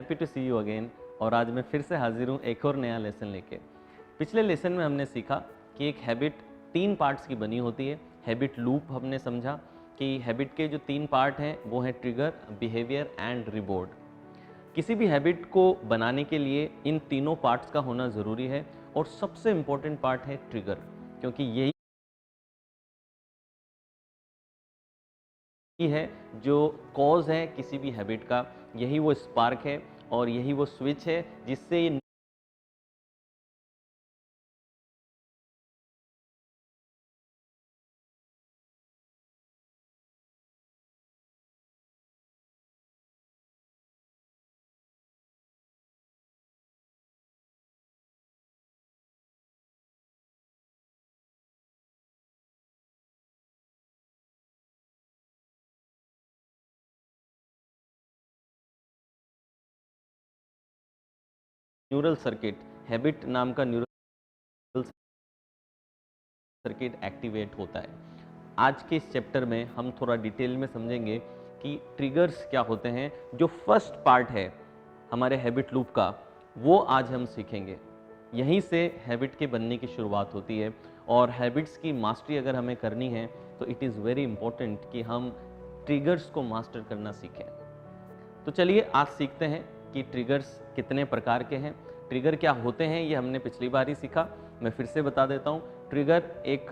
Happy to see you again. और आज मैं फिर से हाजिर हूँ एक और नया लेसन लेके। पिछले लेसन में हमने सीखा कि एक हैबिट 3 पार्ट्स की बनी होती है। हैबिट लूप हमने समझा कि हैबिट के जो 3 पार्ट हैं वो हैं ट्रिगर, बिहेवियर एंड रिवॉर्ड। किसी भी हैबिट को बनाने के लिए इन तीनों पार्ट्स का होना ज़रूरी है और सबसे इम्पोर्टेंट पार्ट है ट्रिगर, क्योंकि यही है जो कॉज है किसी भी हैबिट का, यही वो स्पार्क है और यही वो स्विच है जिससे ये न्यूरल सर्किट, हैबिट नाम का न्यूरल सर्किट एक्टिवेट होता है। आज के इस चैप्टर में हम थोड़ा डिटेल में समझेंगे कि ट्रिगर्स क्या होते हैं। जो फर्स्ट पार्ट है हमारे हैबिट लूप का वो आज हम सीखेंगे। यहीं से हैबिट के बनने की शुरुआत होती है और हैबिट्स की मास्टरी अगर हमें करनी है तो इट इज़ वेरी इंपॉर्टेंट कि हम ट्रिगर्स को मास्टर करना सीखें। तो चलिए आज सीखते हैं कि ट्रिगर्स कितने प्रकार के हैं, ट्रिगर क्या होते हैं। ये हमने पिछली बार ही सीखा, मैं फिर से बता देता हूँ। ट्रिगर एक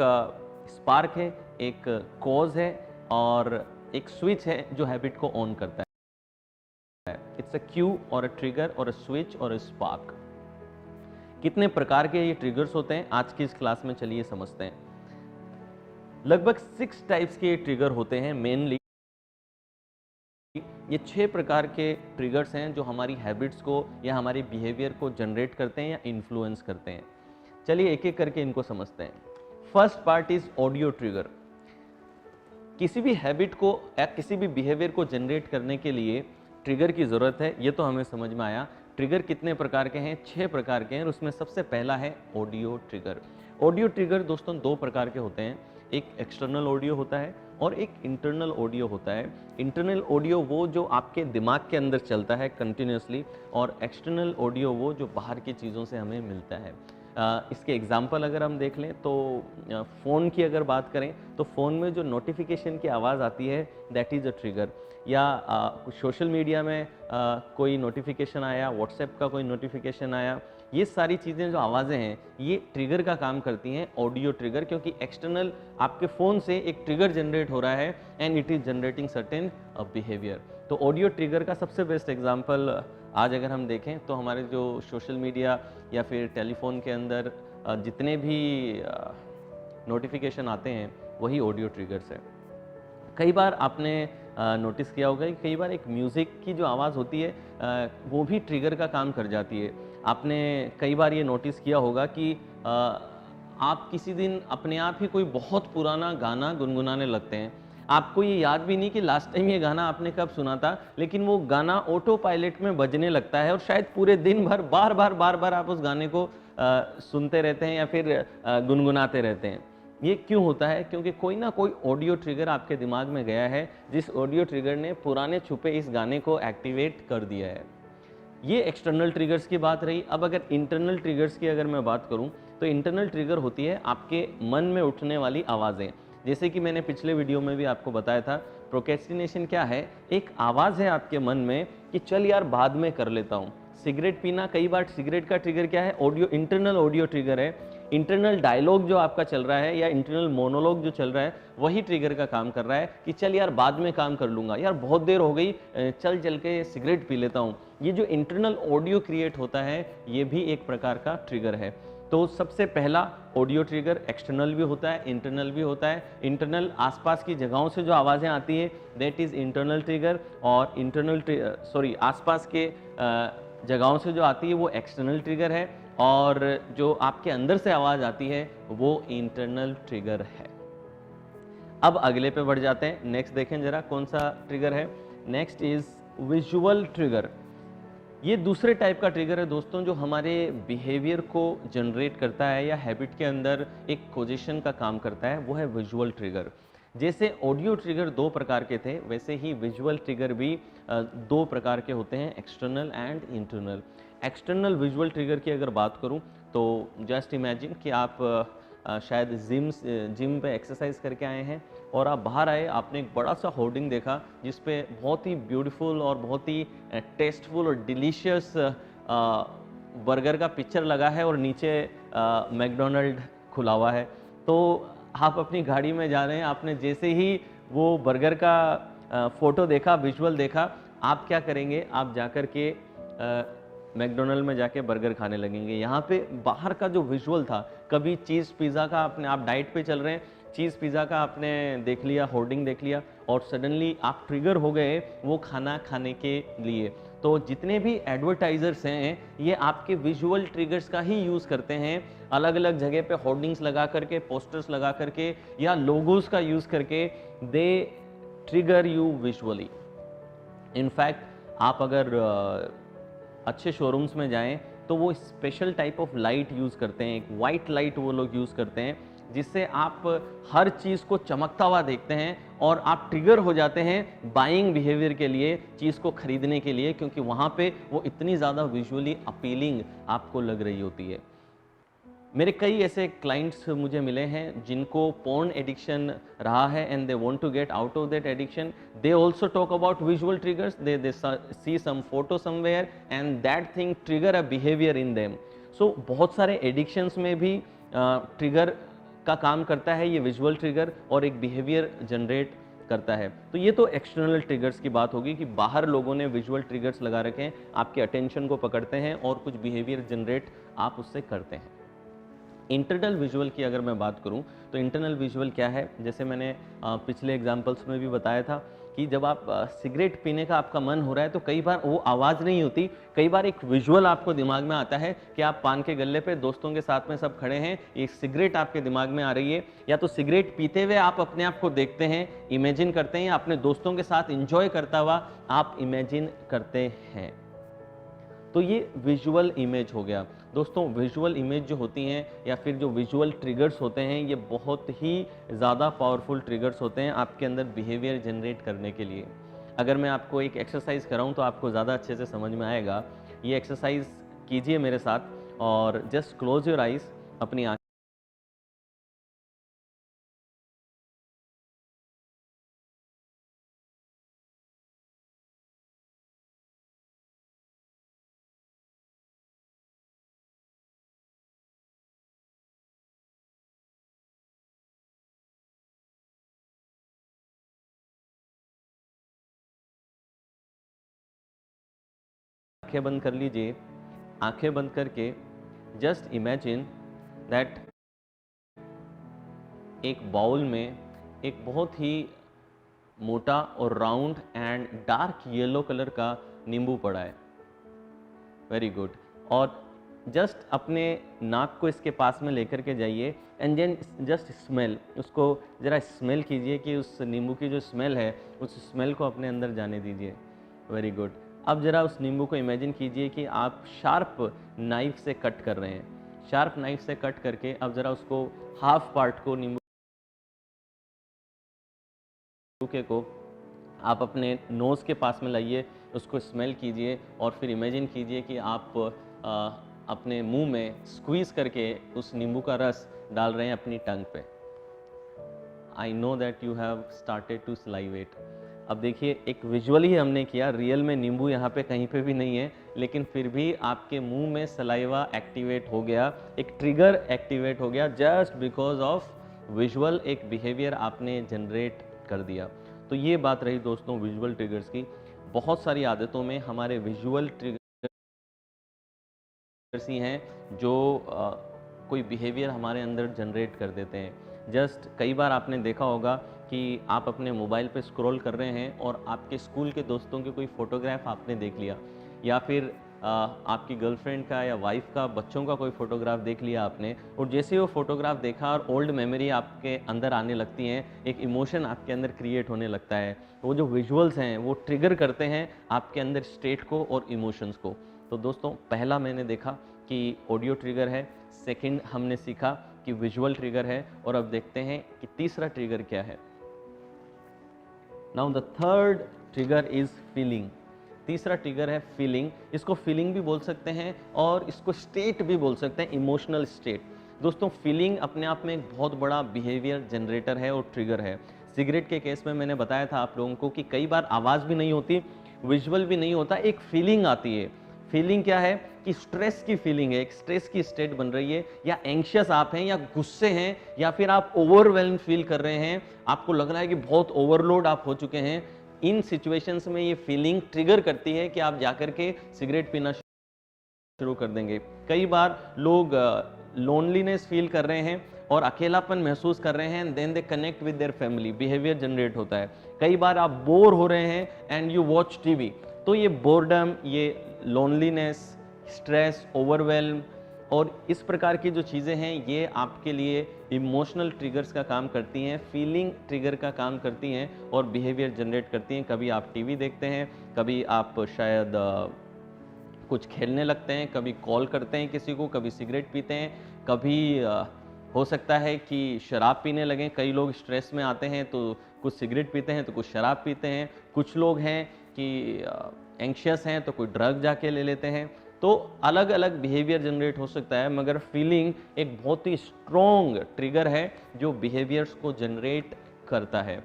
स्पार्क है, एक कॉज है और एक स्विच है जो हैबिट को ऑन करता है। इट्स अ क्यू और अ ट्रिगर और अ स्विच और अ स्पार्क। कितने प्रकार के ये ट्रिगर्स होते हैं आज की इस क्लास में चलिए समझते हैं। लगभग 6 टाइप्स के ट्रिगर होते हैं मेनली। ये 6 प्रकार के ट्रिगर्स हैं जो हमारी हैबिट्स को या हमारे बिहेवियर को जनरेट करते हैं या इन्फ्लुएंस करते हैं। चलिए एक एक करके इनको समझते हैं। First part is audio trigger. किसी भी हैबिट को या किसी भी बिहेवियर को जनरेट करने के लिए ट्रिगर की ज़रूरत है, ये तो हमें समझ में आया। ट्रिगर कितने प्रकार के हैं? 6 प्रकार के हैं और उसमें सबसे पहला है ऑडियो ट्रिगर। ऑडियो ट्रिगर दोस्तों 2 प्रकार के होते हैं, एक एक्सटर्नल ऑडियो होता है और एक इंटरनल ऑडियो होता है। इंटरनल ऑडियो वो जो आपके दिमाग के अंदर चलता है कंटिन्यूसली, और एक्सटर्नल ऑडियो वो जो बाहर की चीज़ों से हमें मिलता है। इसके एग्जाम्पल अगर हम देख लें तो फ़ोन की अगर बात करें तो फ़ोन में जो नोटिफिकेशन की आवाज़ आती है दैट इज़ अ ट्रिगर। या सोशल मीडिया में कोई नोटिफिकेशन आया, व्हाट्सएप का कोई नोटिफिकेशन आया, ये सारी चीज़ें जो आवाज़ें हैं ये ट्रिगर का काम करती हैं, ऑडियो ट्रिगर, क्योंकि एक्सटर्नल आपके फ़ोन से एक ट्रिगर जनरेट हो रहा है and it is generating certain behaviour. तो ऑडियो ट्रिगर का सबसे बेस्ट एग्जांपल आज अगर हम देखें तो हमारे जो सोशल मीडिया या फिर टेलीफोन के अंदर जितने भी नोटिफिकेशन आते हैं वही ऑडियो ट्रिगर्स है। कई बार आपने नोटिस किया होगा कि कई बार एक म्यूज़िक की जो आवाज़ होती है वो भी ट्रिगर का काम कर जाती है। आपने कई बार ये नोटिस किया होगा कि आप किसी दिन अपने आप ही कोई बहुत पुराना गाना गुनगुनाने लगते हैं। आपको ये याद भी नहीं कि लास्ट टाइम ये गाना आपने कब सुना था, लेकिन वो गाना ऑटो पायलट में बजने लगता है और शायद पूरे दिन भर बार बार आप उस गाने को सुनते रहते हैं या फिर गुनगुनाते रहते हैं। ये क्यों होता है? क्योंकि कोई ना कोई ऑडियो ट्रिगर आपके दिमाग में गया है, जिस ऑडियो ट्रिगर ने पुराने छुपे इस गाने को एक्टिवेट कर दिया है। ये एक्सटर्नल ट्रिगर्स की बात रही। अब अगर इंटरनल ट्रिगर्स की अगर मैं बात करूं तो इंटरनल ट्रिगर होती है आपके मन में उठने वाली आवाज़ें। जैसे कि मैंने पिछले वीडियो में भी आपको बताया था, प्रोक्रेस्टिनेशन क्या है? एक आवाज़ है आपके मन में कि चल यार बाद में कर लेता हूँ। सिगरेट पीना, कई बार सिगरेट का ट्रिगर क्या है? ऑडियो, इंटरनल ऑडियो ट्रिगर है। इंटरनल डायलॉग जो आपका चल रहा है या इंटरनल मोनोलॉग जो चल रहा है वही ट्रिगर का काम कर रहा है कि चल यार बाद में काम कर लूँगा, यार बहुत देर हो गई, चल के सिगरेट पी लेता हूँ। ये जो इंटरनल ऑडियो क्रिएट होता है ये भी एक प्रकार का ट्रिगर है। तो सबसे पहला ऑडियो ट्रिगर एक्सटर्नल भी होता है, इंटरनल भी होता है। इंटरनल आसपास की जगहों से जो आवाज़ें आती है दैट इज़ इंटरनल ट्रिगर, और आसपास के जगहों से जो आती है वो एक्सटर्नल ट्रिगर है, और जो आपके अंदर से आवाज़ आती है वो इंटरनल ट्रिगर है। अब अगले पे बढ़ जाते हैं। नेक्स्ट देखें जरा कौन सा ट्रिगर है। Next is visual trigger. ये दूसरे टाइप का ट्रिगर है दोस्तों जो हमारे बिहेवियर को जनरेट करता है या हैबिट के अंदर एक पोजीशन का काम करता है, वो है विजुअल ट्रिगर। जैसे ऑडियो ट्रिगर दो प्रकार के थे, वैसे ही विजुअल ट्रिगर भी दो प्रकार के होते हैं, external and internal. External visual trigger की अगर बात करूं तो जस्ट इमेजिन कि आप शायद जिम पे एक्सरसाइज करके आए हैं और आप बाहर आए, आपने एक बड़ा सा होर्डिंग देखा जिस पे बहुत ही ब्यूटीफुल और बहुत ही टेस्टफुल और डिलीशियस बर्गर का पिक्चर लगा है और नीचे मैकडोनल्ड खुला हुआ है। तो आप अपनी गाड़ी में जा रहे हैं, आपने जैसे ही वो बर्गर का फ़ोटो देखा, विजुअल देखा, आप क्या करेंगे, आप जाकर के मैकडोनल्ड में जाके बर्गर खाने लगेंगे। यहाँ पे बाहर का जो विजुअल था, कभी चीज़ पिज़्ज़ा का आपने, आप डाइट पे चल रहे हैं, चीज़ पिज़्ज़ा का आपने देख लिया, होर्डिंग देख लिया और सडनली आप ट्रिगर हो गए वो खाना खाने के लिए। तो जितने भी एडवर्टाइजर्स हैं ये आपके विजुअल ट्रिगर्स का ही यूज़ करते हैं, अलग अलग जगह पे होर्डिंग्स लगा करके, पोस्टर्स लगा करके या लोगोस का यूज़ करके दे ट्रिगर यू विजुअली। इनफैक्ट आप अगर अच्छे शोरूम्स में जाएं तो वो special type of light use करते हैं, एक वाइट लाइट वो लोग यूज़ करते हैं जिससे आप हर चीज़ को चमकता हुआ देखते हैं और आप ट्रिगर हो जाते हैं बाइंग बिहेवियर के लिए, चीज़ को खरीदने के लिए, क्योंकि वहाँ पे वो इतनी ज़्यादा विजुअली अपीलिंग आपको लग रही होती है। मेरे कई ऐसे क्लाइंट्स मुझे मिले हैं जिनको पोर्न एडिक्शन रहा है and they want to get out of that addiction. They also talk about visual triggers, they see some photo somewhere and that thing trigger a behaviour in them. So बहुत सारे addictions में भी trigger का काम करता है ये visual trigger और एक बिहेवियर जनरेट करता है। तो ये तो एक्सटर्नल ट्रिगर्स की बात होगी कि बाहर लोगों ने विजुअल ट्रिगर्स लगा रखे हैं, आपके अटेंशन को पकड़ते हैं और कुछ बिहेवियर जनरेट आप उससे करते हैं। इंटरनल विजुअल की अगर मैं बात करूं तो इंटरनल विजुअल क्या है, जैसे मैंने पिछले एग्जांपल्स में भी बताया था कि जब आप सिगरेट पीने का आपका मन हो रहा है तो कई बार वो आवाज़ नहीं होती, कई बार एक विजुअल आपको दिमाग में आता है कि आप पान के गल्ले पे दोस्तों के साथ में सब खड़े हैं, एक सिगरेट आपके दिमाग में आ रही है, या तो सिगरेट पीते हुए आप अपने आप को देखते हैं, इमेजिन करते हैं, अपने दोस्तों के साथ इंजॉय करता हुआ आप इमेजिन करते हैं। तो ये विजुअल इमेज हो गया। दोस्तों विजुअल इमेज जो होती हैं या फिर जो विजुअल ट्रिगर्स होते हैं ये बहुत ही ज़्यादा पावरफुल ट्रिगर्स होते हैं आपके अंदर बिहेवियर जनरेट करने के लिए। अगर मैं आपको एक एक्सरसाइज कराऊं तो आपको ज़्यादा अच्छे से समझ में आएगा। ये एक्सरसाइज कीजिए मेरे साथ और जस्ट क्लोज योर आइज़, अपनी आंखें बंद कर लीजिए। आंखें बंद करके जस्ट इमेजिन दैट एक बाउल में एक बहुत ही मोटा और round and dark yellow colour का नींबू पड़ा है। Very good. और जस्ट अपने नाक को इसके पास में लेकर के जाइए एंड देन जस्ट स्मेल, उसको ज़रा स्मेल कीजिए कि उस नींबू की जो स्मेल है उस स्मेल को अपने अंदर जाने दीजिए। Very good. अब ज़रा उस नींबू को इमेजिन कीजिए कि आप शार्प नाइफ से कट कर रहे हैं। शार्प नाइफ से कट करके अब ज़रा उसको हाफ पार्ट को, नींबू को आप अपने नोज़ के पास में लाइए, उसको स्मेल कीजिए और फिर इमेजिन कीजिए कि आप अपने मुंह में स्क्वीज़ करके उस नींबू का रस डाल रहे हैं अपनी टंग पे। I know that you have started to salivate. अब देखिए एक विजुअली ही हमने किया, रियल में नींबू यहाँ पे कहीं पे भी नहीं है, लेकिन फिर भी आपके मुंह में सलाइवा एक्टिवेट हो गया, एक ट्रिगर एक्टिवेट हो गया जस्ट बिकॉज ऑफ विजुअल, एक बिहेवियर आपने जनरेट कर दिया। तो ये बात रही दोस्तों विजुअल ट्रिगर्स की। बहुत सारी आदतों में हमारे विजुअल ट्रिगर्स ही हैं जो कोई बिहेवियर हमारे अंदर जनरेट कर देते हैं। जस्ट कई बार आपने देखा होगा कि आप अपने मोबाइल पे स्क्रॉल कर रहे हैं और आपके स्कूल के दोस्तों के कोई फ़ोटोग्राफ आपने देख लिया, या फिर आपकी गर्लफ्रेंड का या वाइफ का, बच्चों का कोई फ़ोटोग्राफ देख लिया आपने, और जैसे ही वो फ़ोटोग्राफ देखा और ओल्ड मेमोरी आपके अंदर आने लगती हैं, एक इमोशन आपके अंदर क्रिएट होने लगता है। वो जो विजुअल्स हैं वो ट्रिगर करते हैं आपके अंदर स्टेट को और इमोशंस को। तो दोस्तों पहला मैंने देखा कि ऑडियो ट्रिगर है, सेकंड हमने सीखा कि विजुअल ट्रिगर है, और अब देखते हैं कि तीसरा ट्रिगर क्या है। Now the third trigger is feeling. तीसरा ट्रिगर है फीलिंग। इसको फीलिंग भी बोल सकते हैं और इसको स्टेट भी बोल सकते हैं, इमोशनल स्टेट। दोस्तों फीलिंग अपने आप में एक बहुत बड़ा बिहेवियर जनरेटर है और ट्रिगर है। सिगरेट के केस में मैंने बताया था आप लोगों को कि कई बार आवाज़ भी नहीं होती, विजुअल भी नहीं होता, एक फीलिंग आती है। फीलिंग क्या है कि स्ट्रेस की फीलिंग है, एक स्ट्रेस की स्टेट बन रही है, या एंग्शियस आप हैं, या गुस्से हैं, या फिर आप ओवरवेल्म फील कर रहे हैं, आपको लग रहा है कि बहुत ओवरलोड आप हो चुके हैं। इन सिचुएशंस में ये फीलिंग ट्रिगर करती है कि आप जाकर के सिगरेट पीना शुरू कर देंगे। कई बार लोग लोनलीनेस फील कर रहे हैं और अकेलापन महसूस कर रहे हैं, then they connect with their family, behaviour generate होता है। कई बार आप बोर हो रहे हैं एंड यू वॉच टीवी, तो ये बोर्डम, ये लोनलीनेस, स्ट्रेस, ओवरवेल्म और इस प्रकार की जो चीज़ें हैं ये आपके लिए इमोशनल ट्रिगर्स का काम करती हैं, फीलिंग ट्रिगर का काम करती हैं और बिहेवियर जनरेट करती हैं। कभी आप टीवी देखते हैं, कभी आप शायद कुछ खेलने लगते हैं, कभी कॉल करते हैं किसी को, कभी सिगरेट पीते हैं, कभी हो सकता है कि शराब पीने लगें। कई लोग स्ट्रेस में आते हैं तो कुछ सिगरेट पीते हैं तो कुछ शराब पीते हैं। कुछ लोग हैं कि एंग्शियस हैं तो कोई ड्रग जाके ले लेते हैं। तो अलग अलग बिहेवियर जनरेट हो सकता है, मगर फीलिंग एक बहुत ही स्ट्रॉन्ग ट्रिगर है जो बिहेवियर्स को जनरेट करता है।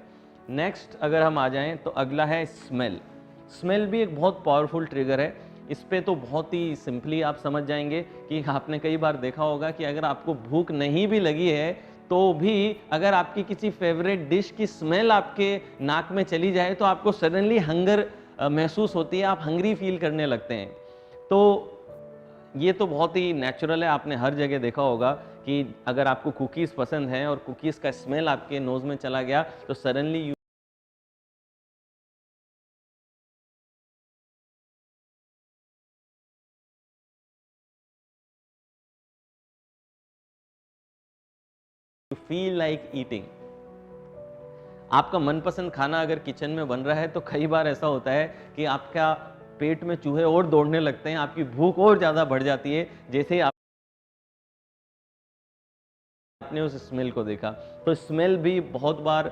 नेक्स्ट अगर हम आ जाएं तो अगला है स्मेल। स्मेल भी एक बहुत पावरफुल ट्रिगर है। इस पे तो बहुत ही सिंपली आप समझ जाएंगे कि आपने कई बार देखा होगा कि अगर आपको भूख नहीं भी लगी है तो भी अगर आपकी किसी फेवरेट डिश की स्मेल आपके नाक में चली जाए तो आपको सडनली हंगर महसूस होती है, आप हंग्री फील करने लगते हैं। तो ये तो बहुत ही नेचुरल है, आपने हर जगह देखा होगा कि अगर आपको कुकीज़ पसंद हैं और कुकीज़ का स्मेल आपके नोज़ में चला गया तो suddenly you feel like eating. आपका मनपसंद खाना अगर किचन में बन रहा है तो कई बार ऐसा होता है कि आपका पेट में चूहे और दौड़ने लगते हैं, आपकी भूख और ज़्यादा बढ़ जाती है जैसे ही आपने उस स्मेल को देखा। तो स्मेल भी बहुत बार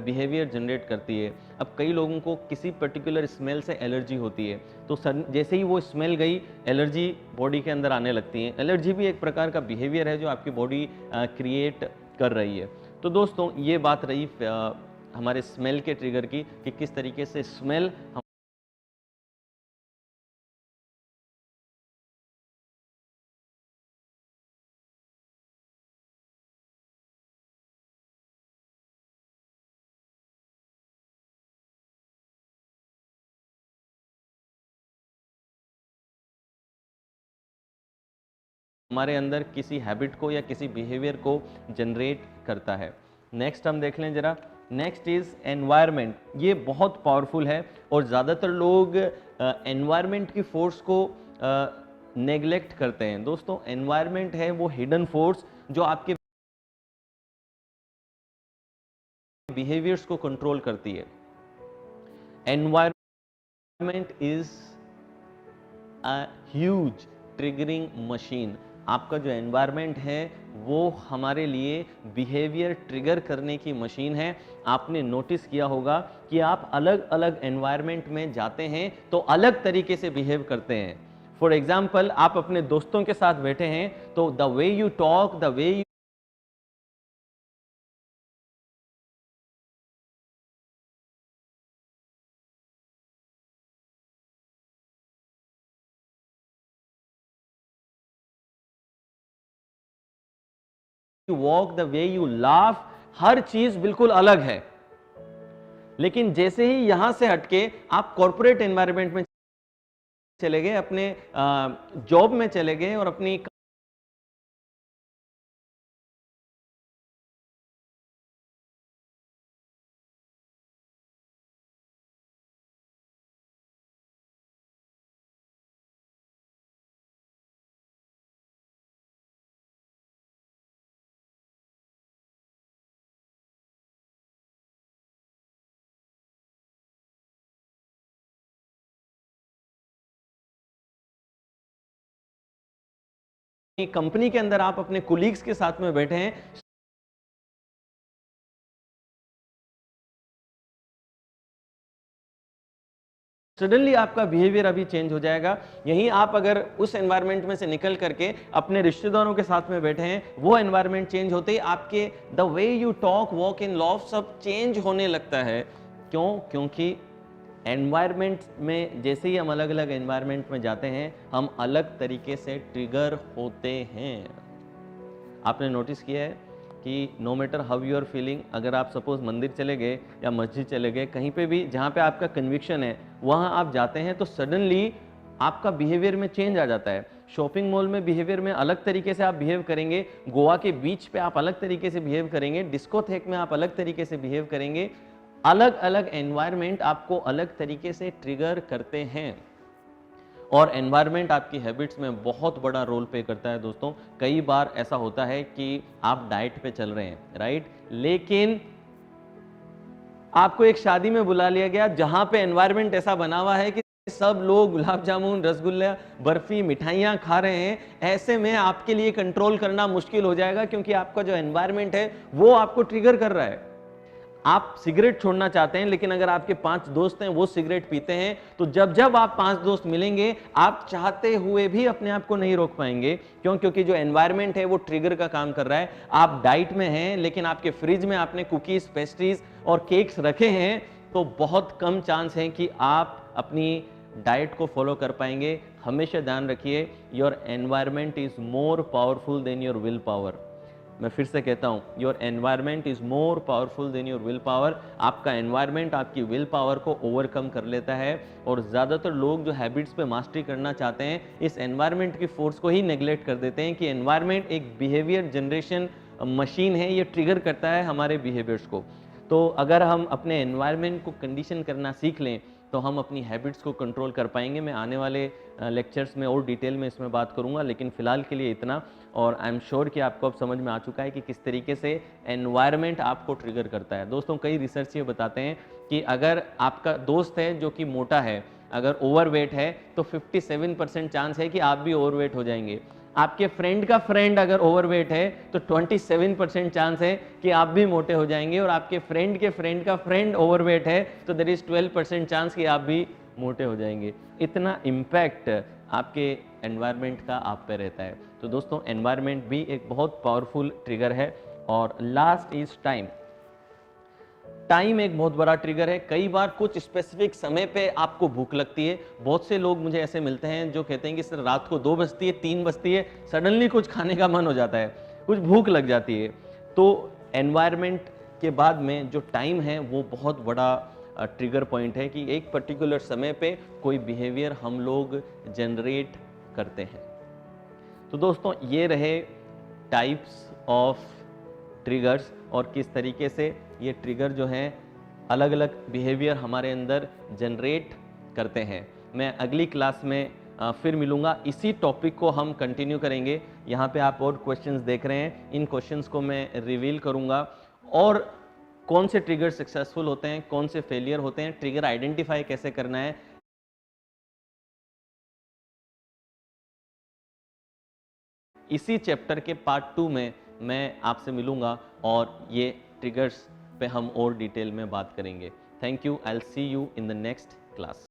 बिहेवियर जनरेट करती है। अब कई लोगों को किसी पर्टिकुलर स्मेल से एलर्जी होती है, तो जैसे ही वो स्मेल गई एलर्जी बॉडी के अंदर आने लगती है। एलर्जी भी एक प्रकार का बिहेवियर है जो आपकी बॉडी क्रिएट कर रही है। तो दोस्तों ये बात रही हमारे स्मेल के ट्रिगर की कि किस तरीके से स्मेल हमारे अंदर किसी हैबिट को या किसी बिहेवियर को जनरेट करता है। नेक्स्ट हम देख लें जरा। Next is environment. ये बहुत पावरफुल है और ज़्यादातर लोग एनवायरनमेंट की फोर्स को नेग्लेक्ट करते हैं। दोस्तों एनवायरनमेंट है वो हिडन फोर्स जो आपके बिहेवियर्स को कंट्रोल करती है। Environment is a huge triggering machine. आपका जो एनवायरनमेंट है वो हमारे लिए बिहेवियर ट्रिगर करने की मशीन है। आपने नोटिस किया होगा कि आप अलग अलग एनवायरनमेंट में जाते हैं तो अलग तरीके से बिहेव करते हैं। फॉर एग्जाम्पल आप अपने दोस्तों के साथ बैठे हैं तो the way you talk, the way you walk, the way you laugh, हर चीज बिल्कुल अलग है। लेकिन जैसे ही यहां से हटके आप कॉर्पोरेट एनवायरनमेंट में चले गए, अपने जॉब में चले गए और अपनी कंपनी के अंदर आप अपने कुलीग्स के साथ में बैठे हैं, सडनली आपका बिहेवियर अभी चेंज हो जाएगा। यहीं आप अगर उस एनवायरनमेंट में से निकल करके अपने रिश्तेदारों के साथ में बैठे हैं, वो एनवायरनमेंट चेंज होते ही आपके the way you talk, walk in, loaf सब चेंज होने लगता है। क्यों? क्योंकि एनवायरनमेंट में जैसे ही हम अलग अलग एनवायरनमेंट में जाते हैं, हम अलग तरीके से ट्रिगर होते हैं। आपने नोटिस किया है कि no matter how you are feeling, अगर आप सपोज मंदिर चले गए या मस्जिद चले गए, कहीं पे भी जहाँ पे आपका कन्विक्शन है वहाँ आप जाते हैं, तो सडनली आपका बिहेवियर में चेंज आ जाता है। शॉपिंग मॉल में बिहेवियर में अलग तरीके से आप बिहेव करेंगे, गोवा के बीच पे आप अलग तरीके से बिहेव करेंगे, डिस्कोथेक में आप अलग तरीके से बिहेव करेंगे। अलग अलग एनवायरनमेंट आपको अलग तरीके से ट्रिगर करते हैं और एनवायरनमेंट आपकी हैबिट्स में बहुत बड़ा रोल प्ले करता है। दोस्तों, कई बार ऐसा होता है कि आप डाइट पे चल रहे हैं, राइट, लेकिन आपको एक शादी में बुला लिया गया जहां पे एनवायरनमेंट ऐसा बना हुआ है कि सब लोग गुलाब जामुन, रसगुल्ला, बर्फी, मिठाइयां खा रहे हैं। ऐसे में आपके लिए कंट्रोल करना मुश्किल हो जाएगा, क्योंकि आपका जो एनवायरनमेंट है वो आपको ट्रिगर कर रहा है। आप सिगरेट छोड़ना चाहते हैं, लेकिन अगर आपके 5 दोस्त हैं वो सिगरेट पीते हैं, तो जब जब आप 5 दोस्त मिलेंगे, आप चाहते हुए भी अपने आप को नहीं रोक पाएंगे। क्यों? क्योंकि जो एनवायरनमेंट है वो ट्रिगर का काम कर रहा है। आप डाइट में हैं, लेकिन आपके फ्रिज में आपने कुकीज, पेस्ट्रीज और केक्स रखे हैं, तो बहुत कम चांस है कि आप अपनी डाइट को फॉलो कर पाएंगे। हमेशा ध्यान रखिए, your environment is more powerful than your will power. मैं फिर से कहता हूँ, your environment is more powerful than your will power. आपका एनवायरनमेंट आपकी विल पावर को ओवरकम कर लेता है, और ज़्यादातर लोग जो हैबिट्स पे मास्टरी करना चाहते हैं, इस एनवायरनमेंट की फोर्स को ही नेग्लेक्ट कर देते हैं कि एनवायरनमेंट एक बिहेवियर जनरेशन मशीन है, ये ट्रिगर करता है हमारे बिहेवियर्स को। तो अगर हम अपने एनवायरनमेंट को कंडीशन करना सीख लें, तो हम अपनी हैबिट्स को कंट्रोल कर पाएंगे। मैं आने वाले लेक्चर्स में और डिटेल में इसमें बात करूंगा, लेकिन फ़िलहाल के लिए इतना। और आई एम श्योर कि आपको अब समझ में आ चुका है कि किस तरीके से एनवायरनमेंट आपको ट्रिगर करता है। दोस्तों, कई रिसर्च ये बताते हैं कि अगर आपका दोस्त है जो कि मोटा है, अगर ओवरवेट है, तो 57% चांस है कि आप भी ओवरवेट हो जाएंगे। आपके फ्रेंड का फ्रेंड अगर ओवरवेट है, तो 27% चांस है कि आप भी मोटे हो जाएंगे, और आपके फ्रेंड के फ्रेंड का फ्रेंड ओवरवेट है, तो देयर इज 12% चांस कि आप भी मोटे हो जाएंगे। इतना इम्पैक्ट आपके एनवायरनमेंट का आप पे रहता है। तो दोस्तों, एनवायरनमेंट भी एक बहुत पावरफुल ट्रिगर है। और लास्ट इज टाइम। टाइम एक बहुत बड़ा ट्रिगर है। कई बार कुछ स्पेसिफिक समय पे आपको भूख लगती है। बहुत से लोग मुझे ऐसे मिलते हैं जो कहते हैं कि सर रात को 2 बजती है, 3 बजती है, सडनली कुछ खाने का मन हो जाता है, कुछ भूख लग जाती है। तो एनवायरनमेंट के बाद में जो टाइम है वो बहुत बड़ा ट्रिगर पॉइंट है कि एक पर्टिकुलर समय पे कोई बिहेवियर हम लोग जनरेट करते हैं। तो दोस्तों, ये रहे टाइप्स ऑफ ट्रिगर्स और किस तरीके से ये ट्रिगर जो हैं अलग अलग बिहेवियर हमारे अंदर जनरेट करते हैं। मैं अगली क्लास में फिर मिलूंगा। इसी टॉपिक को हम कंटिन्यू करेंगे। यहाँ पे आप और क्वेश्चंस देख रहे हैं, इन क्वेश्चंस को मैं रिवील करूंगा, और कौन से ट्रिगर सक्सेसफुल होते हैं, कौन से फेलियर होते हैं, ट्रिगर आइडेंटिफाई कैसे करना है। इसी चैप्टर के पार्ट 2 में मैं आपसे मिलूंगा और ये ट्रिगर्स पे हम और डिटेल में बात करेंगे। Thank you. I will see you in the next class.